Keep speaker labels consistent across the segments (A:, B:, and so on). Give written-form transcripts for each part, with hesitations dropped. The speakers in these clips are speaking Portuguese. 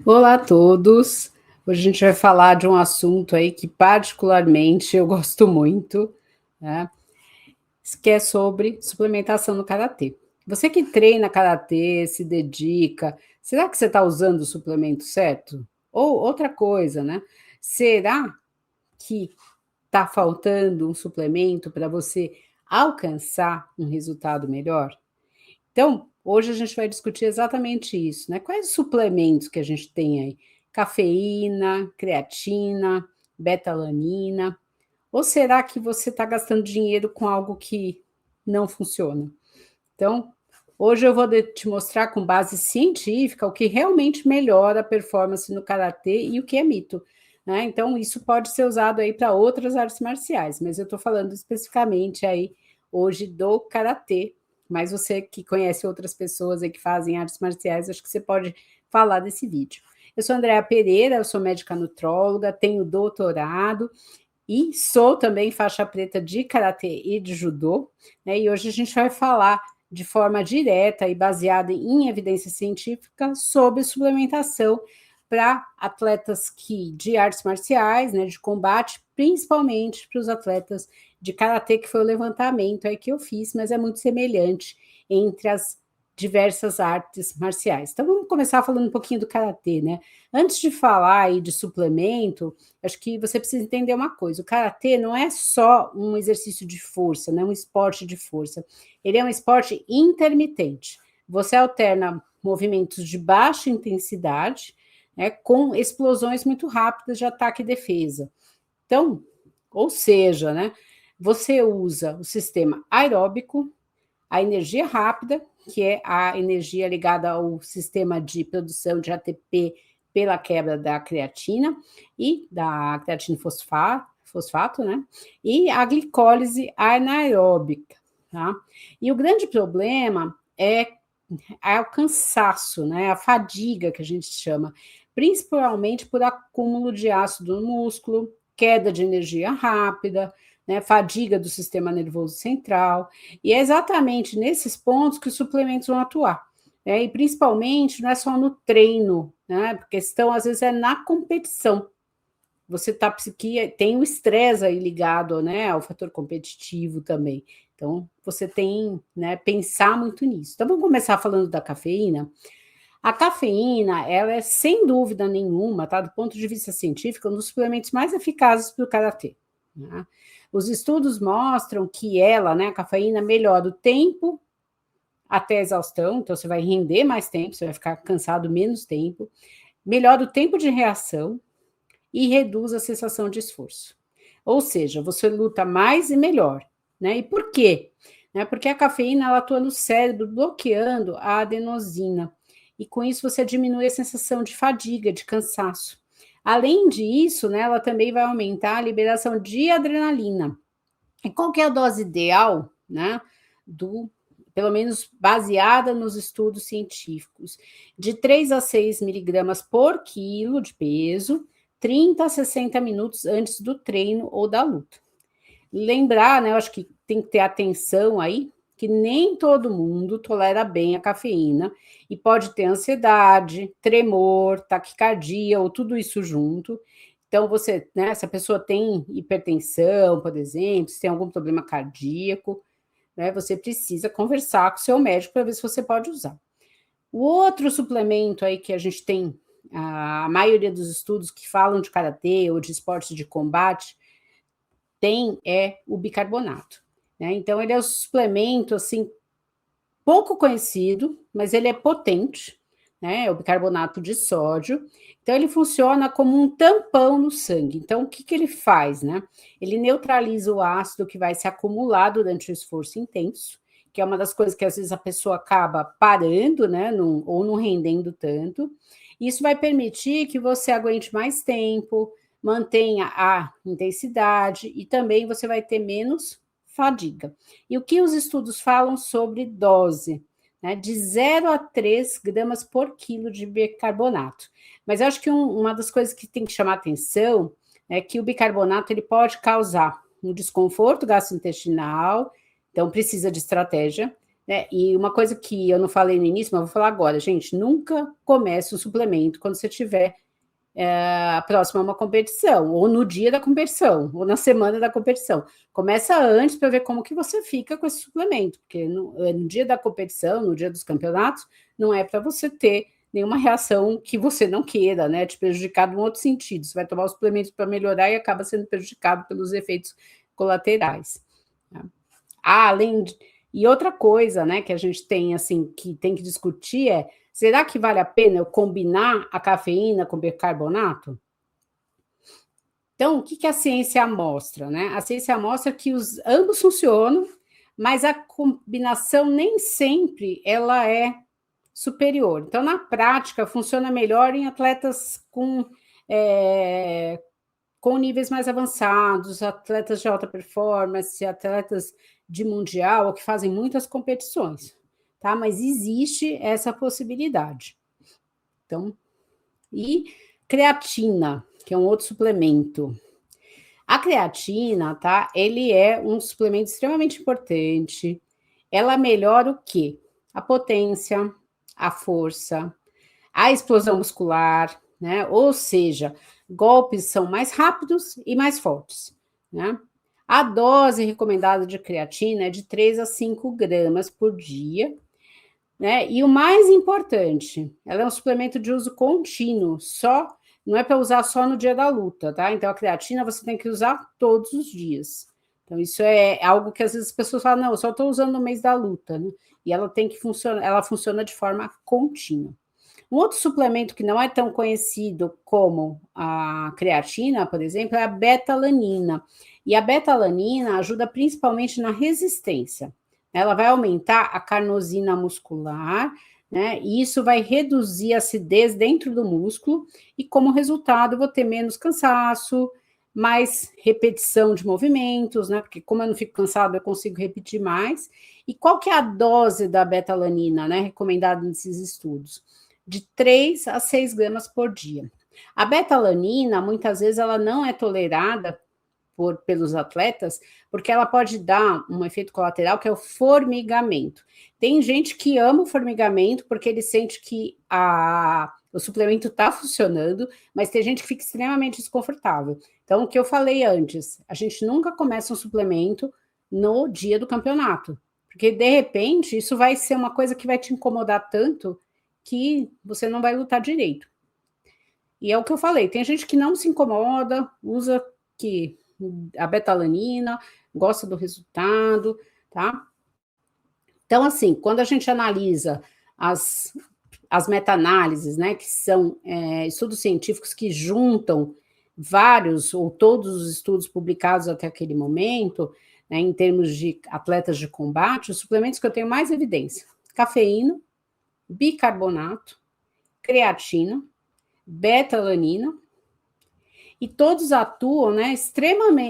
A: Olá a todos. Hoje a gente vai falar de um assunto aí que particularmente eu gosto muito, né, que é sobre suplementação no karatê. Você que treina karatê, se dedica, será que você está usando o suplemento certo? Ou outra coisa, né, será que está faltando um suplemento para você alcançar um resultado melhor? Então, hoje a gente vai discutir exatamente isso, né, quais os suplementos que a gente tem aí? Cafeína, creatina, betalanina, ou será que você está gastando dinheiro com algo que não funciona? Então, hoje eu vou te mostrar com base científica o que realmente melhora a performance no karatê e o que é mito, né? Então, isso pode ser usado aí para outras artes marciais, mas eu estou falando especificamente aí hoje do karatê. Mas você que conhece outras pessoas aí que fazem artes marciais, acho que você pode falar desse vídeo. Eu sou Andréa Pereira, eu sou médica nutróloga, tenho doutorado e sou também faixa preta de karatê e de judô, né? E hoje a gente vai falar de forma direta e baseada em evidência científica sobre suplementação para atletas de artes marciais, né, de combate, principalmente para os atletas de karatê, que foi o levantamento aí que eu fiz, mas é muito semelhante entre as diversas artes marciais. Então vamos começar falando um pouquinho do karatê, né? Antes de falar aí de suplemento, acho que você precisa entender uma coisa: o karatê não é só um exercício de força, não é um esporte de força. Ele é um esporte intermitente. Você alterna movimentos de baixa intensidade, né, com explosões muito rápidas de ataque e defesa. Então, ou seja, né, você usa o sistema aeróbico, a energia rápida, que é a energia ligada ao sistema de produção de ATP pela quebra da creatina e da creatina fosfato, né? E a glicólise anaeróbica, tá? E o grande problema é o cansaço, né? A fadiga que a gente chama, principalmente por acúmulo de ácido no músculo, queda de energia rápida, né? Fadiga do sistema nervoso central, e é exatamente nesses pontos que os suplementos vão atuar. Né? E principalmente não é só no treino, né? A questão às vezes é na competição. Você tá que tem o estresse aí ligado, né, ao fator competitivo também. Então, você tem, né, pensar muito nisso. Então, vamos começar falando da cafeína. A cafeína, ela é sem dúvida nenhuma, tá, do ponto de vista científico, um dos suplementos mais eficazes para o karatê. Né? Os estudos mostram que ela, né, a cafeína, melhora o tempo até a exaustão, então você vai render mais tempo, você vai ficar cansado menos tempo, melhora o tempo de reação e reduz a sensação de esforço. Ou seja, você luta mais e melhor. Né? E por quê? Né? Porque a cafeína ela atua no cérebro, bloqueando a adenosina. E com isso você diminui a sensação de fadiga, de cansaço. Além disso, né, ela também vai aumentar a liberação de adrenalina. E qual que é a dose ideal, né, pelo menos baseada nos estudos científicos? De 3 a 6 miligramas por quilo de peso, 30 a 60 minutos antes do treino ou da luta. Lembrar, né, eu acho que tem que ter atenção aí, que nem todo mundo tolera bem a cafeína e pode ter ansiedade, tremor, taquicardia ou tudo isso junto. Então, você, né, se a pessoa tem hipertensão, por exemplo, se tem algum problema cardíaco, né, você precisa conversar com o seu médico para ver se você pode usar. O outro suplemento aí que a gente tem, a maioria dos estudos que falam de karatê ou de esportes de combate, é o bicarbonato. Né? Então, ele é um suplemento, assim, pouco conhecido, mas ele é potente, né? É o bicarbonato de sódio. Então, ele funciona como um tampão no sangue. Então, o que, que ele faz, né? Ele neutraliza o ácido que vai se acumular durante o esforço intenso, que é uma das coisas que às vezes a pessoa acaba parando, né? Ou não rendendo tanto. Isso vai permitir que você aguente mais tempo, mantenha a intensidade e também você vai ter menos fadiga. E o que os estudos falam sobre dose? Né, de 0 a 3 gramas por quilo de bicarbonato. Mas eu acho que uma das coisas que tem que chamar atenção é que o bicarbonato ele pode causar um desconforto gastrointestinal, então precisa de estratégia, né? E uma coisa que eu não falei no início, mas vou falar agora, gente, nunca comece um suplemento quando você tiver próximo a uma competição, ou no dia da competição, ou na semana da competição. Começa antes para ver como que você fica com esse suplemento, porque no dia da competição, no dia dos campeonatos, não é para você ter nenhuma reação que você não queira, né? Te prejudicar em outro sentido. Você vai tomar os suplementos para melhorar e acaba sendo prejudicado pelos efeitos colaterais. Tá? Além de, e outra coisa, né, que a gente tem assim que tem que discutir é: será que vale a pena eu combinar a cafeína com bicarbonato? Então, o que, que a ciência mostra, né? A ciência mostra que ambos funcionam, mas a combinação nem sempre ela é superior. Então, na prática, funciona melhor em atletas com níveis mais avançados, atletas de alta performance, atletas de mundial, ou que fazem muitas competições, tá? Mas existe essa possibilidade. Então, e creatina, que é um outro suplemento. A creatina, tá? Ele é um suplemento extremamente importante. Ela melhora o quê? A potência, a força, a explosão muscular, né? Ou seja, golpes são mais rápidos e mais fortes, né? A dose recomendada de creatina é de 3 a 5 gramas por dia, né? E o mais importante, ela é um suplemento de uso contínuo, não é para usar só no dia da luta, tá? Então a creatina você tem que usar todos os dias. Então isso é algo que às vezes as pessoas falam, não, eu só estou usando no mês da luta, né? E ela tem que funcionar, ela funciona de forma contínua. Um outro suplemento que não é tão conhecido como a creatina, por exemplo, é a betalanina. E a betalanina ajuda principalmente na resistência. Ela vai aumentar a carnosina muscular, né? E isso vai reduzir a acidez dentro do músculo, e como resultado, eu vou ter menos cansaço, mais repetição de movimentos, né? Porque como eu não fico cansado, eu consigo repetir mais. E qual que é a dose da betalanina, né? Recomendada nesses estudos? De 3 a 6 gramas por dia. A betalanina, muitas vezes, ela não é tolerada pelos atletas, porque ela pode dar um efeito colateral que é o formigamento. Tem gente que ama o formigamento porque ele sente que o suplemento está funcionando, mas tem gente que fica extremamente desconfortável. Então, o que eu falei antes, a gente nunca começa um suplemento no dia do campeonato, porque de repente isso vai ser uma coisa que vai te incomodar tanto que você não vai lutar direito. E é o que eu falei, tem gente que não se incomoda, usa a betalanina, gosta do resultado, tá? Então, assim, quando a gente analisa as meta-análises, né, que são estudos científicos que juntam vários ou todos os estudos publicados até aquele momento, né, em termos de atletas de combate, os suplementos que eu tenho mais evidência: cafeína, bicarbonato, creatina, betalanina, e todos atuam, né,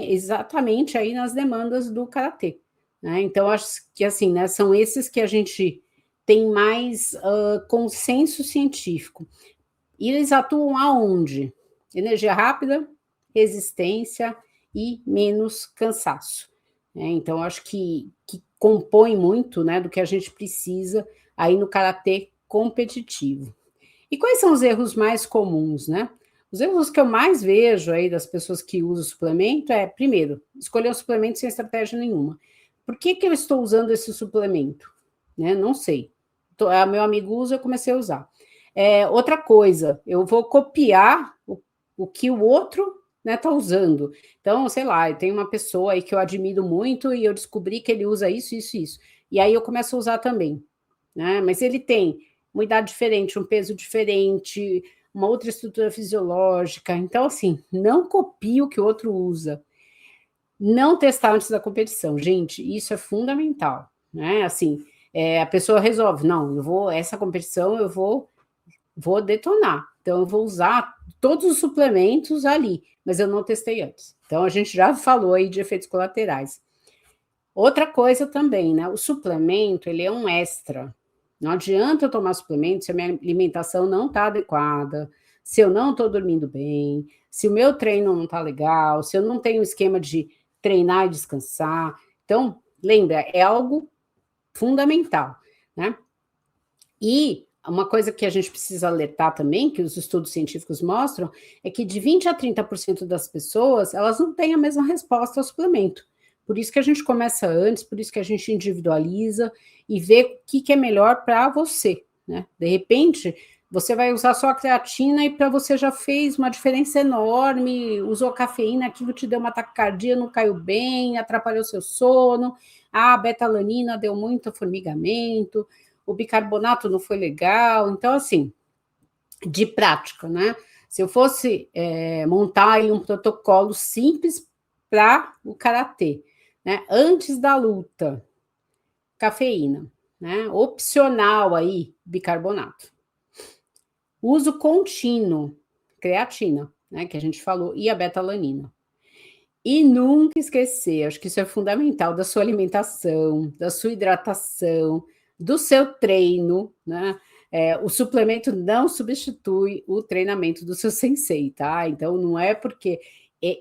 A: exatamente aí nas demandas do karatê, né? Então acho que assim, né, são esses que a gente tem mais consenso científico. E eles atuam aonde? Energia rápida, resistência e menos cansaço, né? Então acho que compõe muito, né, do que a gente precisa aí no karatê competitivo. E quais são os erros mais comuns, né? Os erros que eu mais vejo aí das pessoas que usam suplemento é, primeiro, escolher um suplemento sem estratégia nenhuma. Por que eu estou usando esse suplemento? Né? Não sei. Meu amigo usa, eu comecei a usar. Outra coisa, eu vou copiar o que o outro está usando. Então, sei lá, tem uma pessoa aí que eu admiro muito e eu descobri que ele usa isso, isso, isso. E aí eu começo a usar também. Né? Mas ele tem uma idade diferente, um peso diferente, uma outra estrutura fisiológica. Então, assim, não copie o que o outro usa. Não testar antes da competição. Gente, isso é fundamental. Né? Assim, a pessoa resolve, não, essa competição eu vou detonar. Então, eu vou usar todos os suplementos ali, mas eu não testei antes. Então, a gente já falou aí de efeitos colaterais. Outra coisa também, né? O suplemento, ele é um extra. Não adianta eu tomar suplemento se a minha alimentação não está adequada, se eu não estou dormindo bem, se o meu treino não está legal, se eu não tenho esquema de treinar e descansar. Então, lembra, é algo fundamental, né? E uma coisa que a gente precisa alertar também, que os estudos científicos mostram, é que de 20 a 30% das pessoas, elas não têm a mesma resposta ao suplemento. Por isso que a gente começa antes, por isso que a gente individualiza e vê o que é melhor para você, né? De repente, você vai usar só a creatina e para você já fez uma diferença enorme, usou cafeína, aquilo te deu uma taquicardia, não caiu bem, atrapalhou seu sono, a beta-alanina deu muito formigamento, o bicarbonato não foi legal. Então, assim, de prática, né? Se eu fosse montar aí um protocolo simples para o karatê, né? Antes da luta, cafeína, né? Opcional aí, bicarbonato. Uso contínuo, creatina, né? Que a gente falou, e a beta-alanina. E nunca esquecer, acho que isso é fundamental, da sua alimentação, da sua hidratação, do seu treino, né? O suplemento não substitui o treinamento do seu sensei, tá? Então, não é porque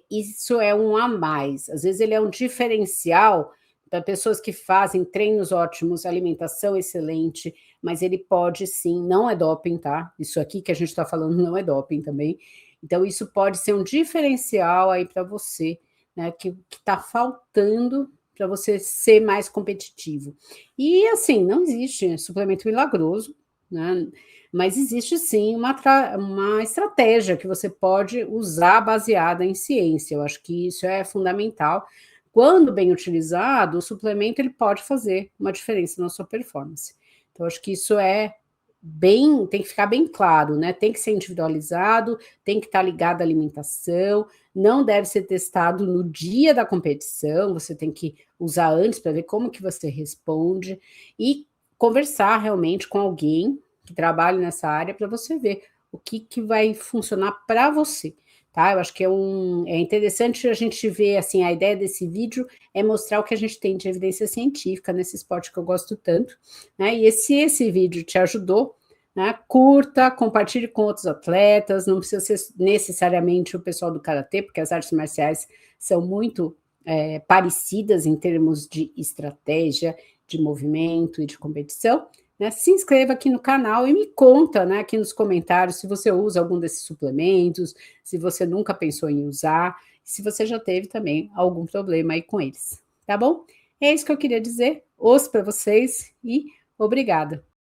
A: isso é um a mais. Às vezes, ele é um diferencial para pessoas que fazem treinos ótimos, alimentação excelente, mas ele pode sim, não é doping, tá? Isso aqui que a gente está falando não é doping também. Então, isso pode ser um diferencial aí para você, né, que está faltando para você ser mais competitivo. E assim, não existe suplemento milagroso, né? Mas existe sim uma estratégia que você pode usar baseada em ciência. Eu acho que isso é fundamental. Quando bem utilizado, o suplemento ele pode fazer uma diferença na sua performance. Então, acho que isso tem que ficar bem claro, né? Tem que ser individualizado, tem que estar ligado à alimentação, não deve ser testado no dia da competição, você tem que usar antes para ver como que você responde e conversar realmente com alguém que trabalhe nessa área para você ver o que vai funcionar para você, tá? Eu acho que é interessante a gente ver, assim, a ideia desse vídeo é mostrar o que a gente tem de evidência científica nesse esporte que eu gosto tanto, né? E se esse vídeo te ajudou, né, curta, compartilhe com outros atletas, não precisa ser necessariamente o pessoal do karatê, porque as artes marciais são muito parecidas em termos de estratégia, de movimento e de competição, né? Se inscreva aqui no canal e me conta, né, aqui nos comentários se você usa algum desses suplementos, se você nunca pensou em usar, se você já teve também algum problema aí com eles, tá bom? É isso que eu queria dizer, ouço para vocês e obrigada.